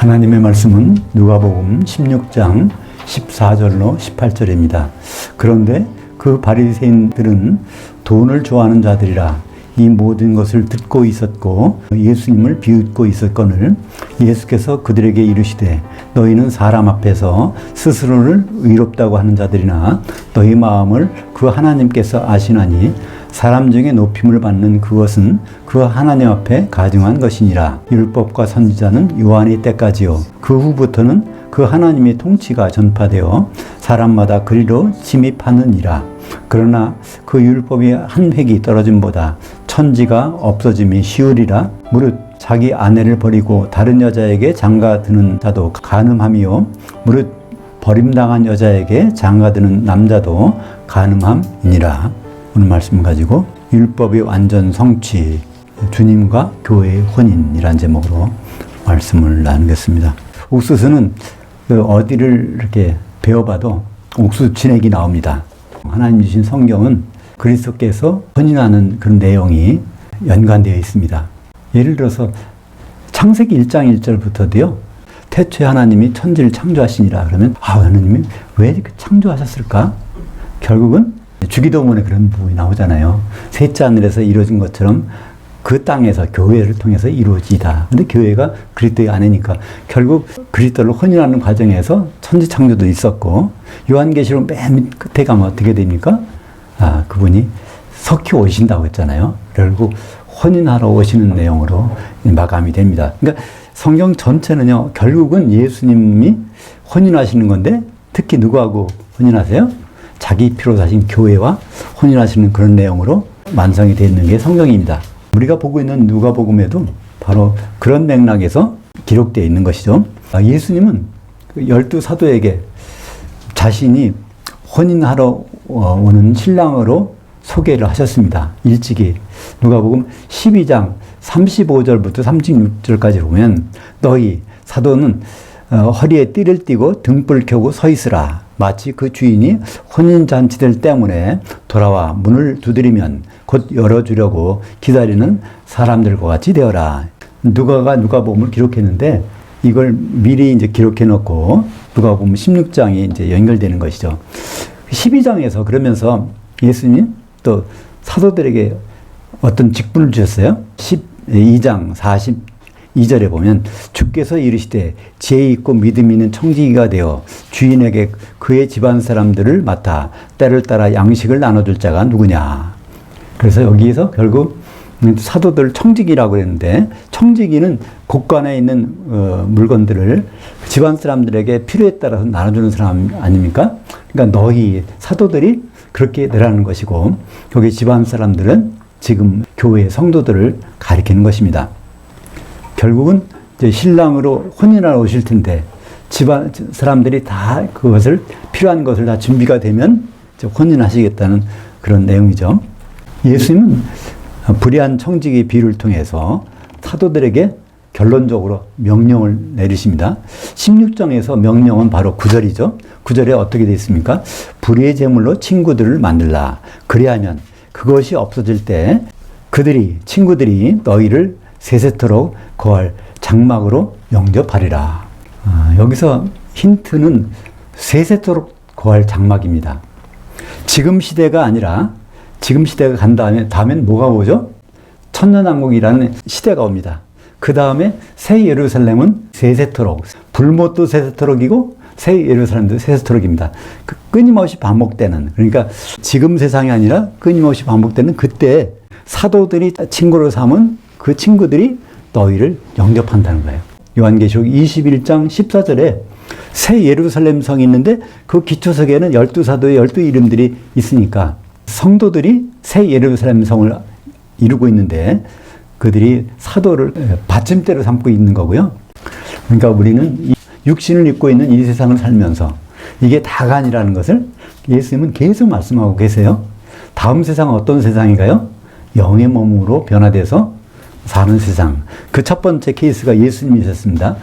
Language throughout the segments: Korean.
하나님의 말씀은 누가복음 16장 14절로 18절입니다. 그런데 그 바리새인들은 돈을 좋아하는 자들이라 이 모든 것을 듣고 있었고 예수님을 비웃고 있었거늘 예수께서 그들에게 이르시되 너희는 사람 앞에서 스스로를 의롭다고 하는 자들이나 너희 마음을 그 하나님께서 아시나니 사람 중에 높임을 받는 그것은 그 하나님 앞에 가증한 것이니라. 율법과 선지자는 요한의 때까지요. 그 후부터는 그 하나님의 통치가 전파되어 사람마다 그리로 침입하느니라. 그러나 그 율법이 한 획이 떨어짐보다 천지가 없어짐이 쉬우리라. 무릇 자기 아내를 버리고 다른 여자에게 장가드는 자도 간음함이요 무릇 버림당한 여자에게 장가드는 남자도 간음함이니라. 오늘 말씀 가지고 율법의 완전 성취, 주님과 교회의 혼인이란 제목으로 말씀을 나누겠습니다. 옥수수는 어디를 이렇게 베어봐도 옥수수 진액이 나옵니다. 하나님 주신 성경은 그리스도께서 혼인하는 그런 내용이 연관되어 있습니다. 예를 들어서 창세기 1장 1절부터도요. 태초에 하나님이 천지를 창조하시니라 그러면 하나님이 왜 이렇게 창조하셨을까? 결국은 주기도문에 그런 부분이 나오잖아요. 셋째 하늘에서 이루어진 것처럼 그 땅에서 교회를 통해서 이루어지다. 근데 교회가 그리스도의 아내니까 결국 그리스도를 혼인하는 과정에서 천지 창조도 있었고 요한계시록 맨 끝에 가면 어떻게 됩니까? 그분이 석히 오신다고 했잖아요. 결국 혼인하러 오시는 내용으로 마감이 됩니다. 그러니까 성경 전체는요. 결국은 예수님이 혼인하시는 건데 특히 누구하고 혼인하세요? 자기 피로 사신 교회와 혼인하시는 그런 내용으로 완성이 되어 있는 게 성경입니다. 우리가 보고 있는 누가복음에도 바로 그런 맥락에서 기록되어 있는 것이죠. 예수님은 12 사도에게 자신이 혼인하러 오는 신랑으로 소개를 하셨습니다. 일찍이 누가복음 12장 35절부터 36절까지 보면 너희 사도는 허리에 띠를 띠고 등불 켜고 서 있으라. 마치 그 주인이 혼인잔치들 때문에 돌아와 문을 두드리면 곧 열어주려고 기다리는 사람들과 같이 되어라. 누가가 누가복음을 기록했는데 이걸 미리 이제 기록해 놓고 누가복음 16장이 이제 연결되는 것이죠. 12장에서 그러면서 예수님 또 사도들에게 어떤 직분을 주셨어요. 12장 42절에 보면 주께서 이르시되 지혜 있고 믿음 있는 청지기가 되어 주인에게 그의 집안 사람들을 맡아 때를 따라 양식을 나눠줄 자가 누구냐. 그래서 여기에서 결국 사도들 청지기라고 그랬는데 청지기는 곳간에 있는 물건들을 집안 사람들에게 필요에 따라서 나눠주는 사람 아닙니까? 그러니까 너희 사도들이 그렇게 되라는 것이고 여기 집안 사람들은 지금 교회 성도들을 가리키는 것입니다. 결국은 이제 신랑으로 혼인하러 오실 텐데 집안 사람들이 다 그것을 필요한 것을 다 준비가 되면 이제 혼인하시겠다는 그런 내용이죠. 예수님은 불의한 청지기 비유를 통해서 사도들에게 결론적으로 명령을 내리십니다. 16장에서 명령은 바로 9절이죠. 9절에 어떻게 되어 있습니까? 불의의 제물로 친구들을 만들라. 그리하면 그것이 없어질 때 친구들이 너희를 세세토록 거할 장막으로 영접하리라. 여기서 힌트는 세세토록 거할 장막입니다. 지금 시대가 아니라 지금 시대가 간 다음엔 뭐가 오죠? 천년왕국이라는 시대가 옵니다. 그 다음에 새 예루살렘은 세세토록, 불못도 세세토록이고 새 예루살렘도 세세토록입니다. 끊임없이 반복되는, 그러니까 지금 세상이 아니라 끊임없이 반복되는 그때 사도들이 친구로 삼은 그 친구들이 너희를 영접한다는 거예요. 요한계시록 21장 14절에 새 예루살렘 성이 있는데 그 기초석에는 12사도의 12 이름들이 있으니까 성도들이 새 예루살렘 성을 이루고 있는데 그들이 사도를 받침대로 삼고 있는 거고요. 그러니까 우리는 육신을 입고 있는 이 세상을 살면서 이게 다가 아니라는 것을 예수님은 계속 말씀하고 계세요. 다음 세상은 어떤 세상인가요? 영의 몸으로 변화돼서 사는 세상. 그 첫 번째 케이스가 예수님이셨습니다.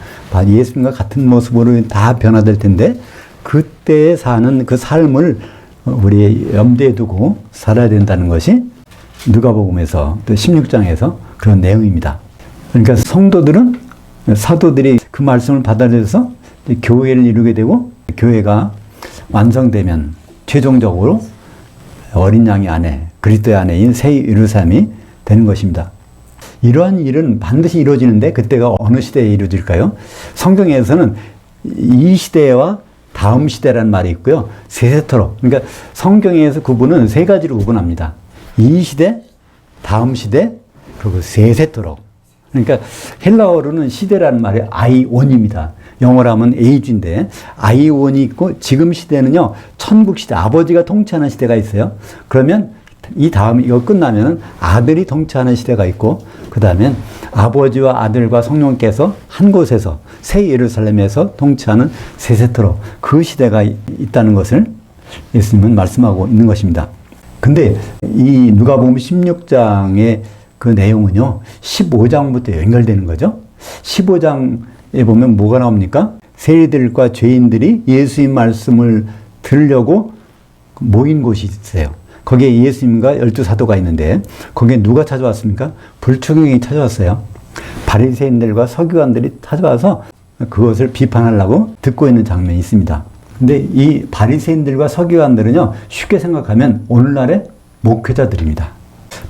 예수님과 같은 모습으로 다 변화될 텐데 그때 사는 그 삶을 우리 염두에 두고 살아야 된다는 것이 누가복음에서 또 16장에서 그런 내용입니다. 그러니까 성도들은 사도들이 그 그 말씀을 받아들여서 교회를 이루게 되고 교회가 완성되면 최종적으로 어린 양의 아내, 그리스도의 아내인 새 예루살렘이 되는 것입니다. 이러한 일은 반드시 이루어지는데 그때가 어느 시대에 이루어질까요? 성경에서는 이 시대와 다음 시대라는 말이 있고요. 세세토록. 그러니까 성경에서 구분은 세 가지로 구분합니다. 이 시대, 다음 시대, 그리고 세세토록. 그러니까 헬라어로는 시대라는 말이 아이온입니다. 영어로 하면 에이지인데 아이온이 있고 지금 시대는요. 천국 시대, 아버지가 통치하는 시대가 있어요. 그러면 이 다음 이거 끝나면 아들이 통치하는 시대가 있고 그 다음엔 아버지와 아들과 성령께서 한 곳에서 새 예루살렘에서 통치하는 세세토록 그 시대가 있다는 것을 예수님은 말씀하고 있는 것입니다. 근데 이 누가복음 16장의 그 내용은요 15장부터 연결되는 거죠. 15장에 보면 뭐가 나옵니까? 세리들과 죄인들이 예수님 말씀을 들으려고 모인 곳이 있어요. 거기에 예수님과 12사도가 있는데 거기에 누가 찾아왔습니까? 불충경이 찾아왔어요. 바리새인들과 서기관들이 찾아와서 그것을 비판하려고 듣고 있는 장면이 있습니다. 근데 이 바리새인들과 서기관들은요 쉽게 생각하면 오늘날의 목회자들입니다.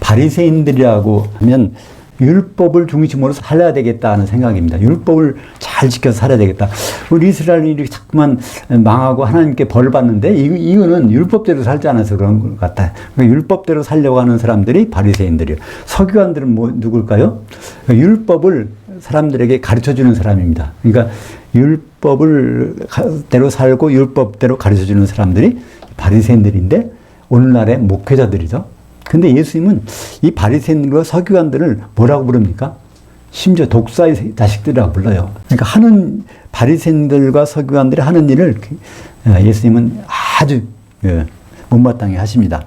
바리새인들이라고 하면 율법을 중심으로 살아야 되겠다 하는 생각입니다. 율법을 잘 지켜서 살아야 되겠다. 우리 이스라엘이 자꾸만 망하고 하나님께 벌을 받는데 이유는 율법대로 살지 않아서 그런 것 같아요. 그러니까 율법대로 살려고 하는 사람들이 바리새인들이에요. 서기관들은 누굴까요? 율법을 사람들에게 가르쳐주는 사람입니다. 그러니까 율법대로 살고 율법대로 가르쳐주는 사람들이 바리새인들인데 오늘날의 목회자들이죠. 근데 예수님은 이 바리새인들과 서기관들을 뭐라고 부릅니까? 심지어 독사의 자식들이라고 불러요. 그러니까 하는 바리새인들과 서기관들이 하는 일을 예수님은 아주 못마땅해 하십니다.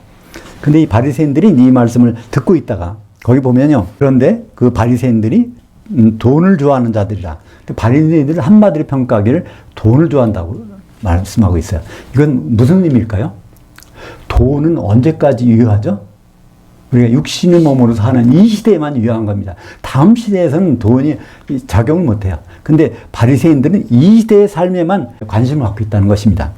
근데 이 바리새인들이 이 말씀을 듣고 있다가 거기 보면요. 그런데 그 바리새인들이 돈을 좋아하는 자들이라. 바리새인들을 한마디로 평가하기를 돈을 좋아한다고 말씀하고 있어요. 이건 무슨 의미일까요? 돈은 언제까지 유효하죠? 우리가 육신의 몸으로 사는 이 시대에만 유효한 겁니다. 다음 시대에서는 돈이 작용을 못해요. 근데 바리새인들은 이 시대의 삶에만 관심을 갖고 있다는 것입니다.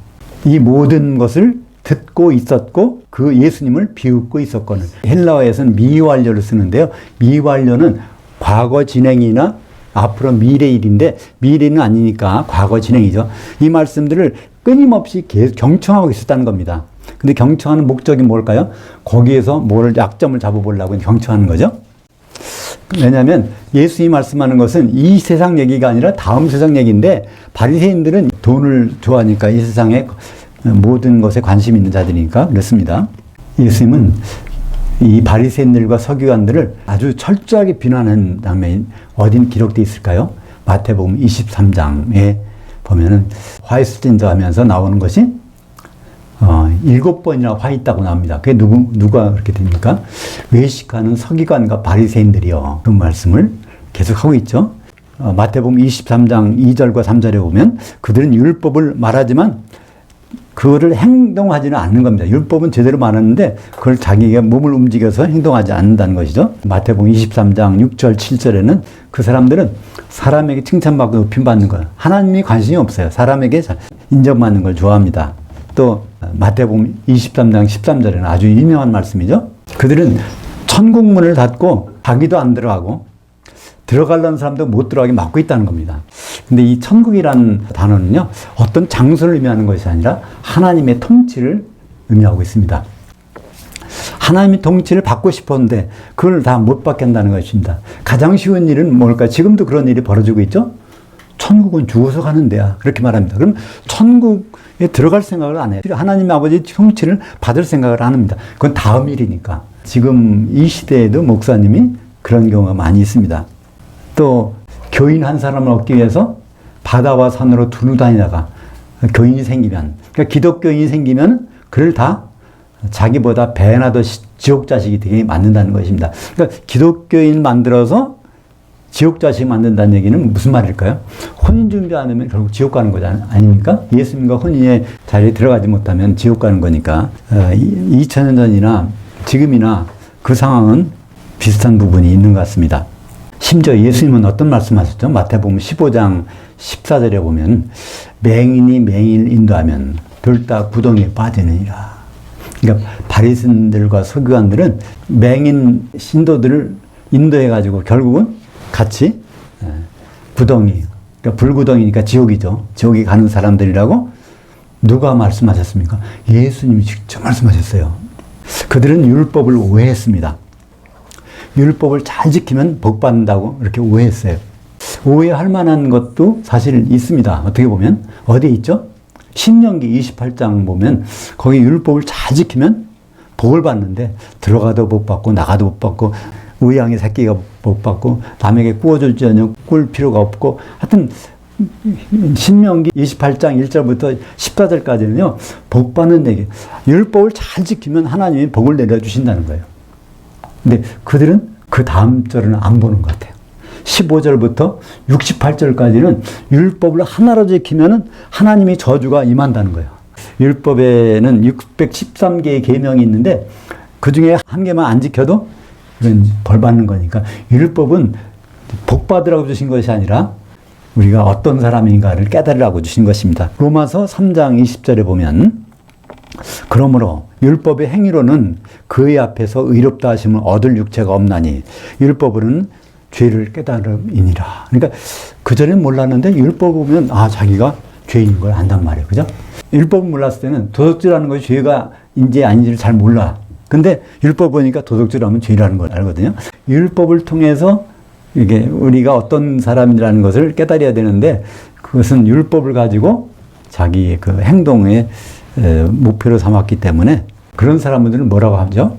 이 모든 것을 듣고 있었고 그 예수님을 비웃고 있었거늘. 헬라어에서는 미완료를 쓰는데요. 미완료는 과거 진행이나 앞으로 미래일인데 미래는 아니니까 과거 진행이죠. 이 말씀들을 끊임없이 계속 경청하고 있었다는 겁니다. 근데 경청하는 목적이 뭘까요? 거기에서 뭐를 약점을 잡아보려고 경청하는 거죠. 왜냐하면 예수님이 말씀하는 것은 이 세상 얘기가 아니라 다음 세상 얘기인데 바리새인들은 돈을 좋아하니까 이 세상의 모든 것에 관심 있는 자들이니까 그렇습니다. 예수님은 이 바리새인들과 서기관들을 아주 철저하게 비난하는 장면이 어딘 기록되어 있을까요? 마태복음 23장에 보면은 화 있을진저 하면서 나오는 것이 7번이나 화 있다고 나옵니다. 그게 누가 그렇게 됩니까? 외식하는 서기관과 바리새인들이요. 그 말씀을 계속하고 있죠. 마태복음 23장 2절과 3절에 보면 그들은 율법을 말하지만 그거를 행동하지는 않는 겁니다. 율법은 제대로 말하는데 그걸 자기가 몸을 움직여서 행동하지 않는다는 것이죠. 마태복음 23장 6절 7절에는 그 사람들은 사람에게 칭찬받고 높임받는 것, 하나님이 관심이 없어요. 사람에게 인정받는 걸 좋아합니다. 또 마태복음 23장 13절에는 아주 유명한 말씀이죠. 그들은 천국문을 닫고 자기도 안 들어가고 들어가려는 사람도 못 들어가게 막고 있다는 겁니다. 근데 이 천국이라는 단어는요, 어떤 장소를 의미하는 것이 아니라 하나님의 통치를 의미하고 있습니다. 하나님의 통치를 받고 싶었는데 그걸 다 못 받게 한다는 것입니다. 가장 쉬운 일은 뭘까? 지금도 그런 일이 벌어지고 있죠? 천국은 죽어서 가는 데야. 그렇게 말합니다. 그럼 천국에 들어갈 생각을 안 해요. 하나님 아버지의 통치를 받을 생각을 안 합니다. 그건 다음 일이니까. 지금 이 시대에도 목사님이 그런 경우가 많이 있습니다. 또 교인 한 사람을 얻기 위해서 바다와 산으로 두루 다니다가 교인이 생기면, 그러니까 기독교인이 생기면 그를 다 자기보다 배나 더 지옥 자식이 되게 만든다는 것입니다. 그러니까 기독교인 만들어서 지옥 자식 만든다는 얘기는 무슨 말일까요? 혼인 준비 안 하면 결국 지옥 가는 거지 아닙니까? 예수님과 혼인의 자리에 들어가지 못하면 지옥 가는 거니까 2000년 전이나 지금이나 그 상황은 비슷한 부분이 있는 것 같습니다. 심지어 예수님은 어떤 말씀하셨죠? 마태복음 15장 14절에 보면 맹인이 맹인을 인도하면 둘 다 구덩이에 빠지느니라. 그러니까 바리새인들과 서기관들은 맹인 신도들을 인도해가지고 결국은 같이 구덩이, 그러니까 불구덩이니까 지옥이죠. 지옥에 가는 사람들이라고 누가 말씀하셨습니까? 예수님이 직접 말씀하셨어요. 그들은 율법을 오해했습니다. 율법을 잘 지키면 복 받는다고 이렇게 오해했어요. 오해할 만한 것도 사실 있습니다. 어떻게 보면 어디에 있죠? 신명기 28장 보면 거기 율법을 잘 지키면 복을 받는데 들어가도 복 받고 나가도 복 받고 의양의 새끼가 복 받고 남에게 구워줄지 않으면 꿀 필요가 없고 하여튼 신명기 28장 1절부터 14절까지는요 복 받는 얘기. 율법을 잘 지키면 하나님이 복을 내려주신다는 거예요. 근데 그들은 그 다음 절은 안 보는 것 같아요. 15절부터 68절까지는 율법을 하나로 지키면 하나님의 저주가 임한다는 거예요. 율법에는 613개의 계명이 있는데 그 중에 한 개만 안 지켜도 벌 받는 거니까 율법은 복 받으라고 주신 것이 아니라 우리가 어떤 사람인가를 깨달으라고 주신 것입니다. 로마서 3장 20절에 보면 그러므로 율법의 행위로는 그의 앞에서 의롭다 하심을 얻을 육체가 없나니 율법으로는 죄를 깨달음이니라. 그러니까 그전엔 몰랐는데 율법 보면 자기가 죄인 걸 안단 말이에요. 그죠? 율법을 몰랐을 때는 도덕질하는 것이 죄가 인지 아닌지를 잘 몰라. 근데 율법 보니까 도덕질하면 죄라는 걸 알거든요. 율법을 통해서 이게 우리가 어떤 사람이라는 것을 깨달아야 되는데 그것은 율법을 가지고 자기의 그 행동의 목표로 삼았기 때문에 그런 사람들은 뭐라고 하죠?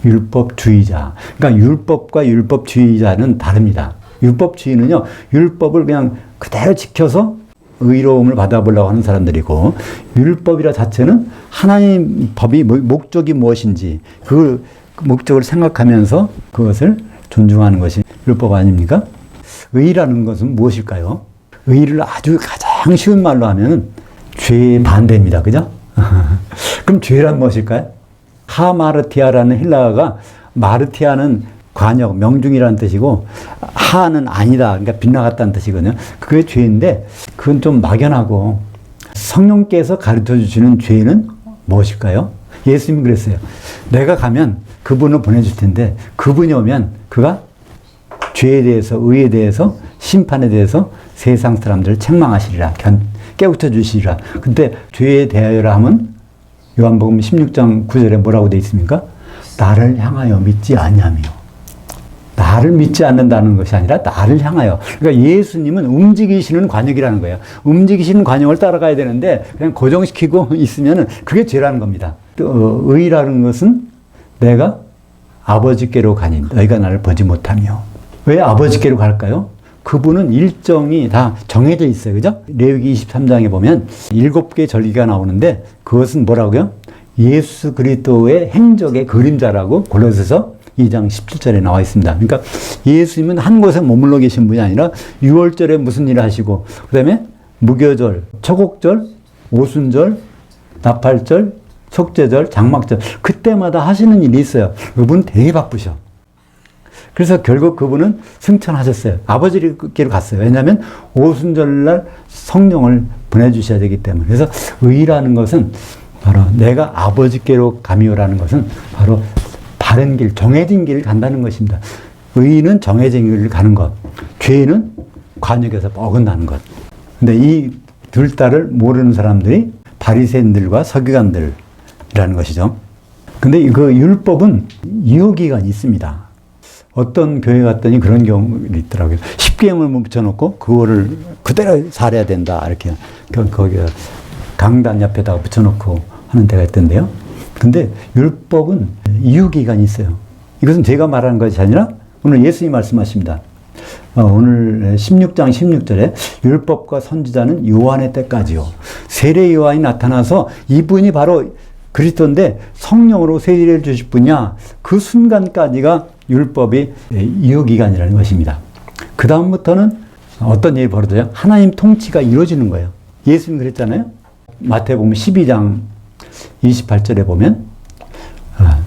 율법주의자. 그러니까 율법과 율법주의자는 다릅니다. 율법주의는요, 율법을 그냥 그대로 지켜서 의로움을 받아보려고 하는 사람들이고, 율법이라 자체는 하나님 법이 목적이 무엇인지 그 목적을 생각하면서 그것을 존중하는 것이 율법 아닙니까? 의라는 것은 무엇일까요? 의를 아주 가장 쉬운 말로 하면 죄의 반대입니다. 그죠? 그럼 죄란 무엇일까요? 하마르티아라는 헬라어가 마르티아는 관역, 명중이라는 뜻이고 하는 아니다, 그러니까 빗나갔다는 뜻이거든요. 그게 죄인데 그건 좀 막연하고 성령께서 가르쳐 주시는 죄는 무엇일까요? 예수님이 그랬어요. 내가 가면 그분을 보내줄 텐데 그분이 오면 그가 죄에 대해서, 의에 대해서, 심판에 대해서 세상 사람들을 책망하시리라, 깨우쳐 주시리라. 근데 죄에 대하여라 하면 요한복음 16장 9절에 뭐라고 되어 있습니까? 나를 향하여 믿지 아니하며. 나를 믿지 않는다는 것이 아니라 나를 향하여. 그러니까 예수님은 움직이시는 관역이라는 거예요. 움직이시는 관역을 따라가야 되는데 그냥 고정시키고 있으면 그게 죄라는 겁니다. 또 의라는 것은 내가 아버지께로 가니 너희가 나를 보지 못하며. 왜 아버지께로 갈까요? 그분은 일정이 다 정해져 있어요. 그죠? 레위기 23장에 보면 7개의 절기가 나오는데 그것은 뭐라고요? 예수 그리스도의 행적의 그림자라고 골로새서 2장 17절에 나와 있습니다. 그러니까 예수님은 한 곳에 머물러 계신 분이 아니라 6월절에 무슨 일을 하시고 그 다음에 무교절, 초곡절, 오순절, 나팔절, 속죄절, 장막절 그때마다 하시는 일이 있어요. 그분 되게 바쁘셔. 그래서 결국 그분은 승천하셨어요. 아버지께로 갔어요. 왜냐하면 오순절날 성령을 보내주셔야 되기 때문에. 그래서 의라는 것은 바로 내가 아버지께로 가미오라는 것은 바로 바른 길, 정해진 길을 간다는 것입니다. 의는 정해진 길을 가는 것, 죄는 관역에서 어긋나는 것. 근데 이 둘 다를 모르는 사람들이 바리새인들과 서기관들이라는 것이죠. 근데 그 율법은 유효기간이 있습니다. 어떤 교회 갔더니 그런 경우가 있더라고요. 10계명을 붙여놓고 그거를 그대로 살아야 된다. 이렇게 거기 강단 옆에다가 붙여놓고 하는 데가 있던데요. 근데 율법은 이유기간이 있어요. 이것은 제가 말하는 것이 아니라 오늘 예수님이 말씀하십니다. 오늘 16장 16절에 율법과 선지자는 요한의 때까지요. 세례 요한이 나타나서 이분이 바로 그리스도인데 성령으로 세례를 주실 분이야. 그 순간까지가 율법이 유효기간이라는 것입니다. 그 다음부터는 어떤 일이 벌어져요? 하나님 통치가 이루어지는 거예요. 예수님 그랬잖아요. 마태복음 12장 28절에 보면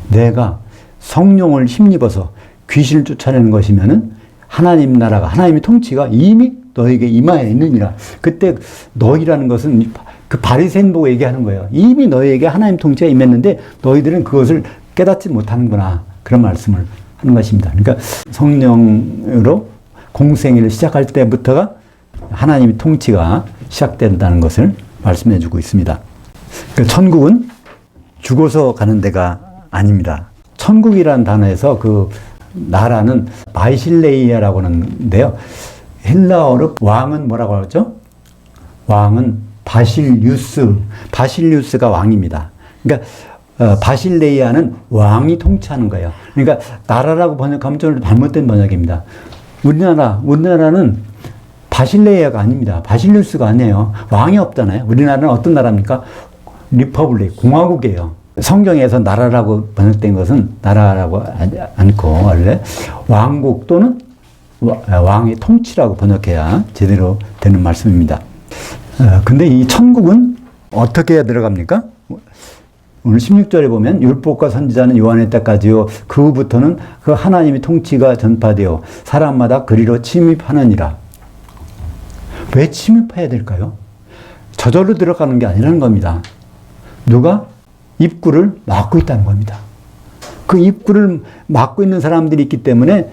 내가 성령을 힘입어서 귀신을 쫓아내는 것이면은 하나님 나라가, 하나님의 통치가 이미 너에게 임하여 있느니라. 그때 너희라는 것은 그 바리새인 보고 얘기하는 거예요. 이미 너희에게 하나님 통치가 임했는데 너희들은 그것을 깨닫지 못하는구나. 그런 말씀을 하는 것입니다. 그러니까 성령으로 공생애를 시작할 때부터가 하나님의 통치가 시작된다는 것을 말씀해 주고 있습니다. 그러니까 천국은 죽어서 가는 데가 아닙니다. 천국이라는 단어에서 그 나라는 바이실레이아라고 하는데요. 헬라어로 왕은 뭐라고 하죠? 왕은 바실리우스가 왕입니다. 그러니까 바실레이아는 왕이 통치하는 거예요. 그러니까 나라라고 번역하면 좀 잘못된 번역입니다. 우리나라는 바실레이아가 아닙니다. 바실리우스가 아니에요. 왕이 없잖아요. 우리나라는 어떤 나라입니까? 리퍼블릭, 공화국이에요. 성경에서 나라라고 번역된 것은 나라라고 않고 원래 왕국 또는 왕의 통치라고 번역해야 제대로 되는 말씀입니다. 근데 이 천국은 어떻게 들어갑니까? 오늘 16절에 보면 율법과 선지자는 요한의 때까지요. 그 후부터는 그 하나님의 통치가 전파되어 사람마다 그리로 침입하느니라. 왜 침입해야 될까요? 저절로 들어가는 게 아니라는 겁니다. 누가 입구를 막고 있다는 겁니다. 그 입구를 막고 있는 사람들이 있기 때문에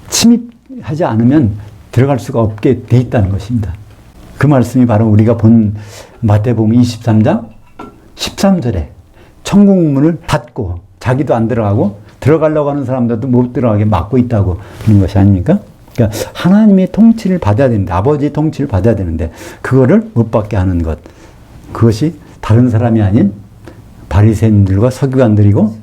침입하지 않으면 들어갈 수가 없게 돼 있다는 것입니다. 그 말씀이 바로 우리가 본 마태복음 23장 13절에 천국문을 닫고 자기도 안 들어가고 들어가려고 하는 사람들도 못 들어가게 막고 있다고 하는 것이 아닙니까? 그러니까 하나님의 통치를 받아야 되는데, 아버지의 통치를 받아야 되는데 그거를 못 받게 하는 것, 그것이 다른 사람이 아닌 바리새인들과 서기관들이고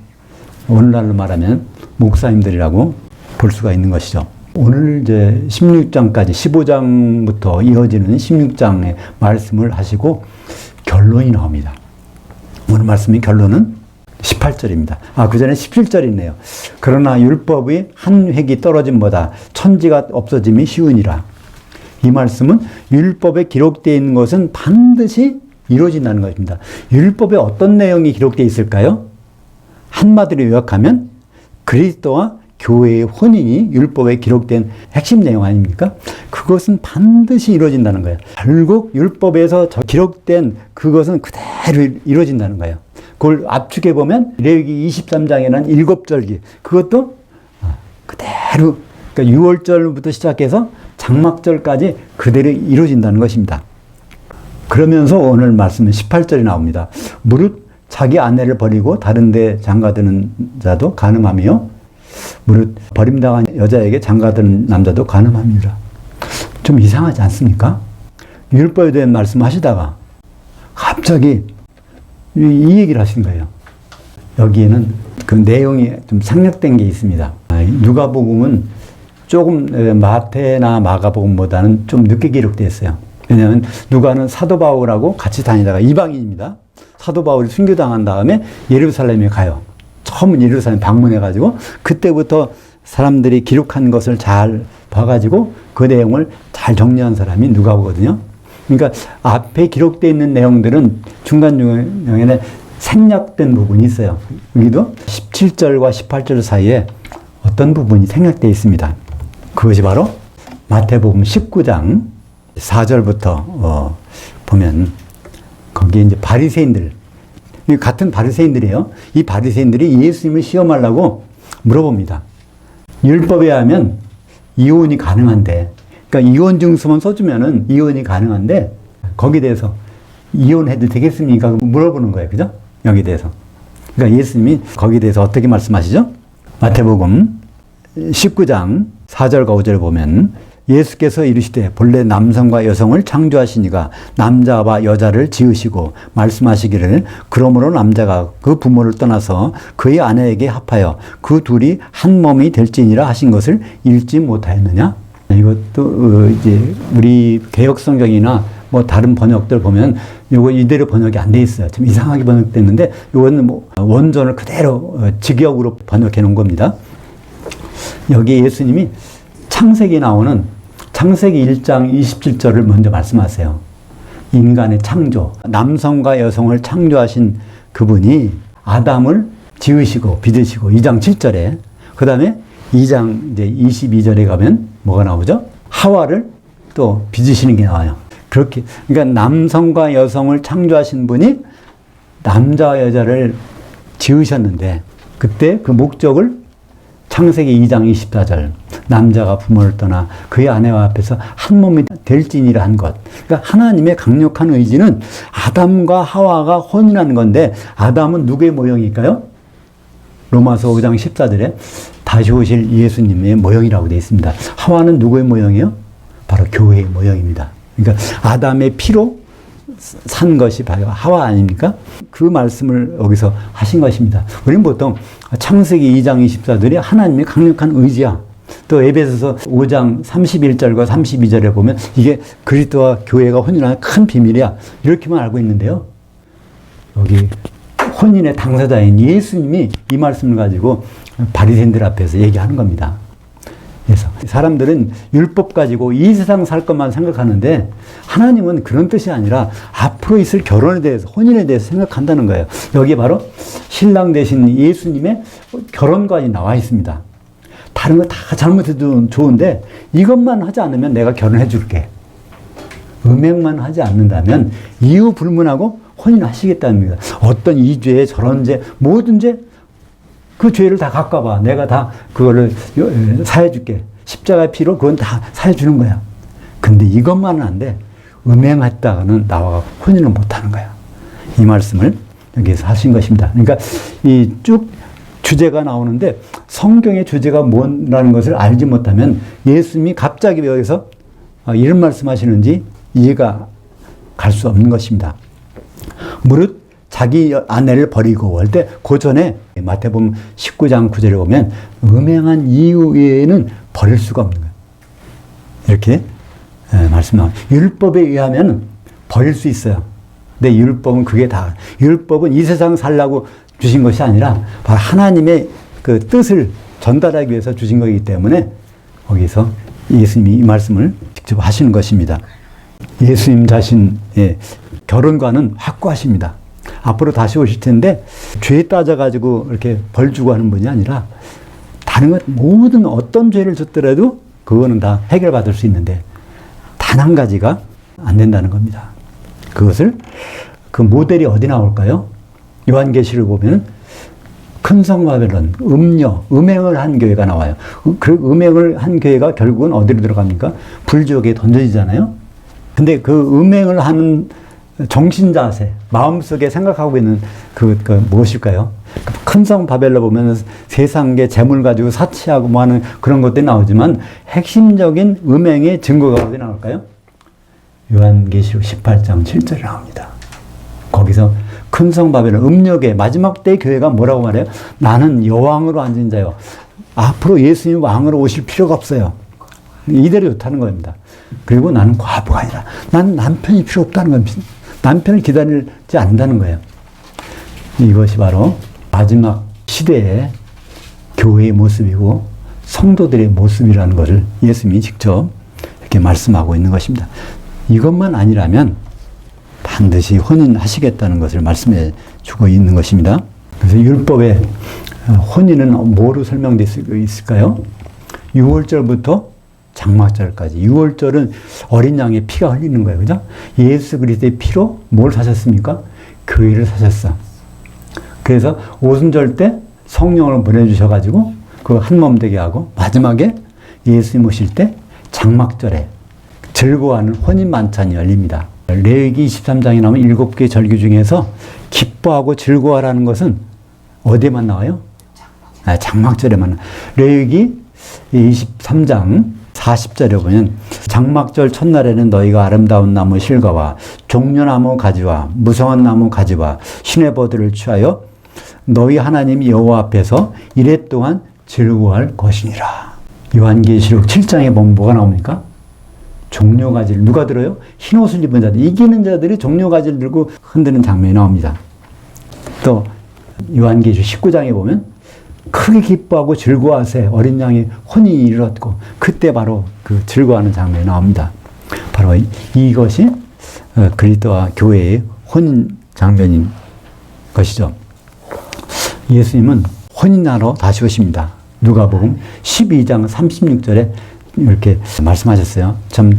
오늘날로 말하면 목사님들이라고 볼 수가 있는 것이죠. 오늘 이제 16장까지 15장부터 이어지는 16장의 말씀을 하시고 결론이 나옵니다. 오늘 말씀의 결론은 18절입니다. 그 전에 17절이 있네요. 그러나 율법의 한 획이 떨어짐보다 천지가 없어짐이 쉬우니라. 이 말씀은 율법에 기록되어 있는 것은 반드시 이루어진다는 것입니다. 율법에 어떤 내용이 기록되어 있을까요? 한마디로 요약하면 그리스도와 교회의 혼인이 율법에 기록된 핵심 내용 아닙니까? 그것은 반드시 이루어진다는 거예요. 결국 율법에서 기록된 그것은 그대로 이루어진다는 거예요. 그걸 압축해 보면 레위기 23장에는 7절기 그것도 그대로 그러니까 6월절부터 시작해서 장막절까지 그대로 이루어진다는 것입니다. 그러면서 오늘 말씀은 18절이 나옵니다. 무릇 자기 아내를 버리고 다른 데 장가드는 자도 간음하며 무릇 버림당한 여자에게 장가드는 남자도 간음합니다. 좀 이상하지 않습니까? 율법에 대한 말씀하시다가 갑자기 이 얘기를 하신 거예요. 여기에는 그 내용이 좀 생략된 게 있습니다. 누가복음은 조금 마태나 마가복음보다는 좀 늦게 기록되어 있어요. 왜냐하면 누가는 사도 바울하고 같이 다니다가 이방인입니다. 사도 바울이 순교당한 다음에 예루살렘에 가요. 처음은 예루살렘 방문해가지고 그때부터 사람들이 기록한 것을 잘 봐가지고 그 내용을 잘 정리한 사람이 누가거든요. 그러니까 앞에 기록되어 있는 내용들은 중간중간에 생략된 부분이 있어요. 여기도 17절과 18절 사이에 어떤 부분이 생략되어 있습니다. 그것이 바로 마태복음 19장 4절부터 보면 거기에 이제 바리새인들, 같은 바리새인들이에요. 이 바리새인들이 예수님을 시험하려고 물어봅니다. 율법에 의하면 이혼이 가능한데, 그러니까 이혼 증서만 써주면은 이혼이 가능한데 거기에 대해서 이혼해도 되겠습니까? 물어보는 거예요, 그죠? 여기에 대해서. 그러니까 예수님이 거기에 대해서 어떻게 말씀하시죠? 마태복음 19장 4절과 5절을 보면 예수께서 이르시되 본래 남성과 여성을 창조하시니가 남자와 여자를 지으시고 말씀하시기를 그러므로 남자가 그 부모를 떠나서 그의 아내에게 합하여 그 둘이 한 몸이 될지니라 하신 것을 읽지 못하였느냐? 이것도 이제 우리 개역성경이나 뭐 다른 번역들 보면 요거 이대로 번역이 안 돼 있어요. 좀 이상하게 번역됐는데 요거는 뭐 원전을 그대로 직역으로 번역해 놓은 겁니다. 여기 예수님이 창세기에 나오는 창세기 1장 27절을 먼저 말씀하세요. 인간의 창조, 남성과 여성을 창조하신 그분이 아담을 지으시고 빚으시고 2장 7절에 그 다음에 2장 이제 22절에 가면 뭐가 나오죠? 하와를 또 빚으시는 게 나와요. 그렇게, 그러니까 남성과 여성을 창조하신 분이 남자와 여자를 지으셨는데, 그때 그 목적을 창세기 2장 24절, 남자가 부모를 떠나 그의 아내와 앞에서 한 몸이 될지니라 한 것. 그러니까 하나님의 강력한 의지는 아담과 하와가 혼인하는 건데, 아담은 누구의 모형일까요? 로마서 5장 14절에 다시 오실 예수님의 모형이라고 되어 있습니다. 하와는 누구의 모형이요? 바로 교회의 모형입니다. 그러니까 아담의 피로 산 것이 바로 하와 아닙니까? 그 말씀을 여기서 하신 것입니다. 우리는 보통 창세기 2장 24절이 하나님의 강력한 의지야. 또 에베소서 5장 31절과 32절에 보면 이게 그리스도와 교회가 혼인하는 큰 비밀이야. 이렇게만 알고 있는데요. 여기 혼인의 당사자인 예수님이 이 말씀을 가지고 바리새인들 앞에서 얘기하는 겁니다. 그래서 사람들은 율법 가지고 이 세상 살 것만 생각하는데 하나님은 그런 뜻이 아니라 앞으로 있을 결혼에 대해서, 혼인에 대해서 생각한다는 거예요. 여기에 바로 신랑 되신 예수님의 결혼관이 나와 있습니다. 다른 거 다 잘못해도 좋은데 이것만 하지 않으면 내가 결혼해 줄게. 음행만 하지 않는다면 이유 불문하고 혼인하시겠다는 겁니다. 어떤 이 죄, 저런 죄, 모든 죄, 그 죄를 다 갚아봐. 내가 다 그거를 사해줄게. 십자가의 피로 그건 다 사해주는 거야. 근데 이것만은 안 돼. 음행했다가는 나와 혼인을 못하는 거야. 이 말씀을 여기서 하신 것입니다. 그러니까 이 쭉 주제가 나오는데 성경의 주제가 뭐라는 것을 알지 못하면 예수님이 갑자기 여기서 이런 말씀하시는지 이해가 갈 수 없는 것입니다. 무릇 자기 아내를 버리고 할 때 그 전에 마태복음 19장 9절에 보면 음행한 이유 외에는 버릴 수가 없는 거예요. 이렇게 말씀나와요. 율법에 의하면 버릴 수 있어요. 근데 율법은 그게 다, 율법은 이 세상 살라고 주신 것이 아니라 바로 하나님의 그 뜻을 전달하기 위해서 주신 것이기 때문에 거기서 예수님이 이 말씀을 직접 하시는 것입니다. 예수님 자신의 결혼관은 확고하십니다. 앞으로 다시 오실 텐데 죄 따져가지고 이렇게 벌 주고 하는 분이 아니라 다른 것 모든 어떤 죄를 졌더라도 그거는 다 해결받을 수 있는데 단 한 가지가 안 된다는 겁니다. 그것을 그 모델이 어디 나올까요? 요한계시를 보면 큰 성 바벨론, 음행을 한 교회가 나와요. 그 음행을 한 교회가 결국은 어디로 들어갑니까? 불지옥에 던져지잖아요. 근데 그 음행을 하는 정신 자세, 마음속에 생각하고 있는 그 무엇일까요? 큰 성 바벨로 보면 세상의 재물 가지고 사치하고 뭐 하는 그런 것들이 나오지만 핵심적인 음행의 증거가 어디 나올까요? 요한계시록 18장 7절에 나옵니다. 거기서 큰 성 바벨론 음력의 마지막 때 교회가 뭐라고 말해요? 나는 여왕으로 앉은 자요. 앞으로 예수님 왕으로 오실 필요가 없어요. 이대로 좋다는 겁니다. 그리고 나는 과부가 아니라 난 남편이 필요 없다는 겁니다. 남편을 기다리지 않는다는 거예요. 이것이 바로 마지막 시대의 교회의 모습이고 성도들의 모습이라는 것을 예수님이 직접 이렇게 말씀하고 있는 것입니다. 이것만 아니라면 반드시 혼인하시겠다는 것을 말씀해 주고 있는 것입니다. 그래서 율법의 혼인은 뭐로 설명될 수 있을까요? 6월절부터 장막절까지. 6월절은 어린 양의 피가 흘리는 거예요. 그죠? 예수 그리스도의 피로 뭘 사셨습니까? 교회를 사셨어. 그래서 오순절 때 성령을 보내주셔가지고 그 한 몸 되게 하고 마지막에 예수님 오실 때 장막절에 즐거워하는 혼인 만찬이 열립니다. 레위기 23장에 나오면 7개 절기 중에서 기뻐하고 즐거워하라는 것은 어디에만 나와요? 장막절에만. 레위기 23장 40절에 보면 장막절 첫날에는 너희가 아름다운 나무 실과와 종려나무 가지와 무성한 나무 가지와 시내버들을 취하여 너희 하나님 여호와 앞에서 이래 동안 즐거워할 것이니라. 요한계시록 7장에 보면 뭐가 나옵니까? 종려가지를 누가 들어요? 흰옷을 입은 자들, 이기는 자들이 종려가지를 들고 흔드는 장면이 나옵니다. 또 요한계시록 19장에 보면 크게 기뻐하고 즐거워하세 어린 양이 혼인이 이르렀고 그때 바로 그 즐거워하는 장면이 나옵니다. 바로 이것이 그리스도와 교회의 혼인 장면인 것이죠. 예수님은 혼인하러 다시 오십니다. 누가복음 12장 36절에 이렇게 말씀하셨어요. 참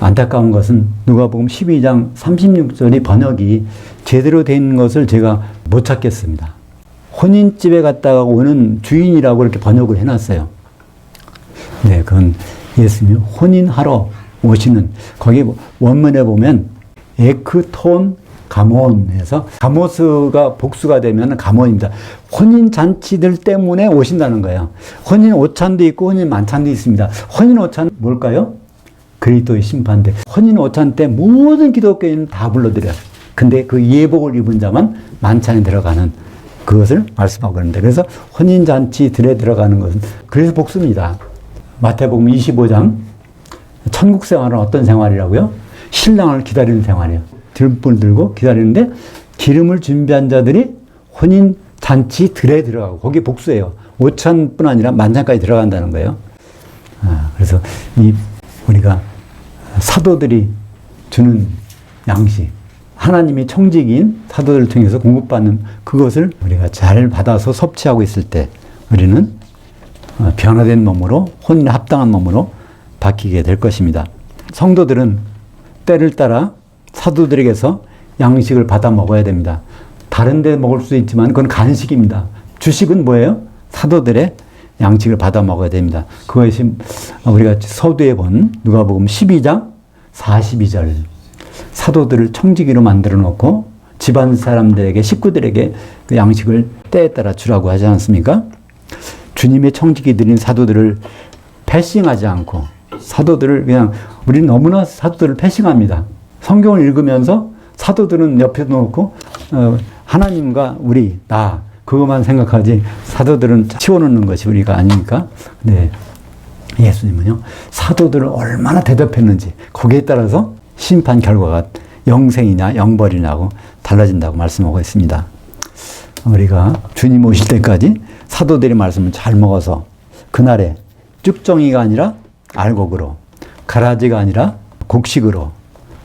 안타까운 것은 누가복음 12장 36절의 번역이 제대로 된 것을 제가 못 찾겠습니다. 혼인집에 갔다가 오는 주인이라고 이렇게 번역을 해놨어요. 네, 그건 예수님이 혼인하러 오시는, 거기 원문에 보면 에크톤 가몬에서 가모스가 복수가 되면 가몬입니다. 혼인 잔치들 때문에 오신다는 거예요. 혼인 오찬도 있고 혼인 만찬도 있습니다. 혼인 오찬 뭘까요? 그리스도의 심판대. 혼인 오찬 때 모든 기독교인은 다 불러드려요. 근데 그 예복을 입은 자만 만찬에 들어가는 그것을 말씀하고 있는데, 그래서 혼인 잔치들에 들어가는 것은 그래서 복수입니다. 마태복음 25장 천국 생활은 어떤 생활이라고요? 신랑을 기다리는 생활이에요. 들불 들고 기다리는데 기름을 준비한 자들이 혼인 잔치들에 들어가고, 거기 복수예요. 오찬뿐 아니라 만찬까지 들어간다는 거예요. 그래서 우리가 사도들이 주는 양식, 하나님이 청지기인 사도들을 통해서 공급받는 그것을 우리가 잘 받아서 섭취하고 있을 때 우리는 변화된 몸으로, 혼인에 합당한 몸으로 바뀌게 될 것입니다. 성도들은 때를 따라 사도들에게서 양식을 받아 먹어야 됩니다. 다른 데 먹을 수 있지만 그건 간식입니다. 주식은 뭐예요? 사도들의 양식을 받아 먹어야 됩니다. 그것이 우리가 서두에 본 누가복음 12장 42절, 사도들을 청지기로 만들어 놓고 집안 사람들에게, 식구들에게 그 양식을 때에 따라 주라고 하지 않습니까? 주님의 청지기들인 사도들을 패싱하지 않고, 사도들을 그냥, 우리는 너무나 사도들을 패싱합니다. 성경을 읽으면서 사도들은 옆에 놓고 하나님과 우리, 나 그것만 생각하지, 사도들은 치워놓는 것이 우리가 아닙니까? 네. 예수님은요, 사도들을 얼마나 대접했는지 거기에 따라서 심판 결과가 영생이냐 영벌이냐고 달라진다고 말씀하고 있습니다. 우리가 주님 오실 때까지 사도들의 말씀을 잘 먹어서 그날에 쭉정이가 아니라 알곡으로, 가라지가 아니라 곡식으로,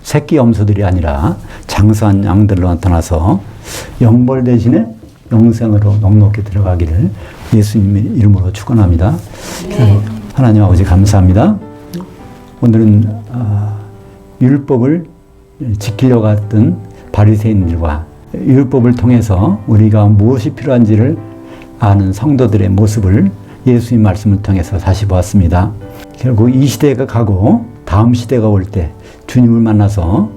새끼 염소들이 아니라 장수한 양들로 나타나서 영벌 대신에 영생으로 넉넉히 들어가기를 예수님의 이름으로 축원합니다. 하나님 아버지 감사합니다. 오늘은 율법을 지키려고 했던 바리새인들과 율법을 통해서 우리가 무엇이 필요한지를 아는 성도들의 모습을 예수님 말씀을 통해서 다시 보았습니다. 결국 이 시대가 가고 다음 시대가 올 때 주님을 만나서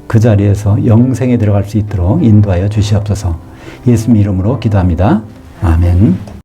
그 자리에서 영생에 들어갈 수 있도록 인도하여 주시옵소서. 예수님 이름으로 기도합니다. 아멘.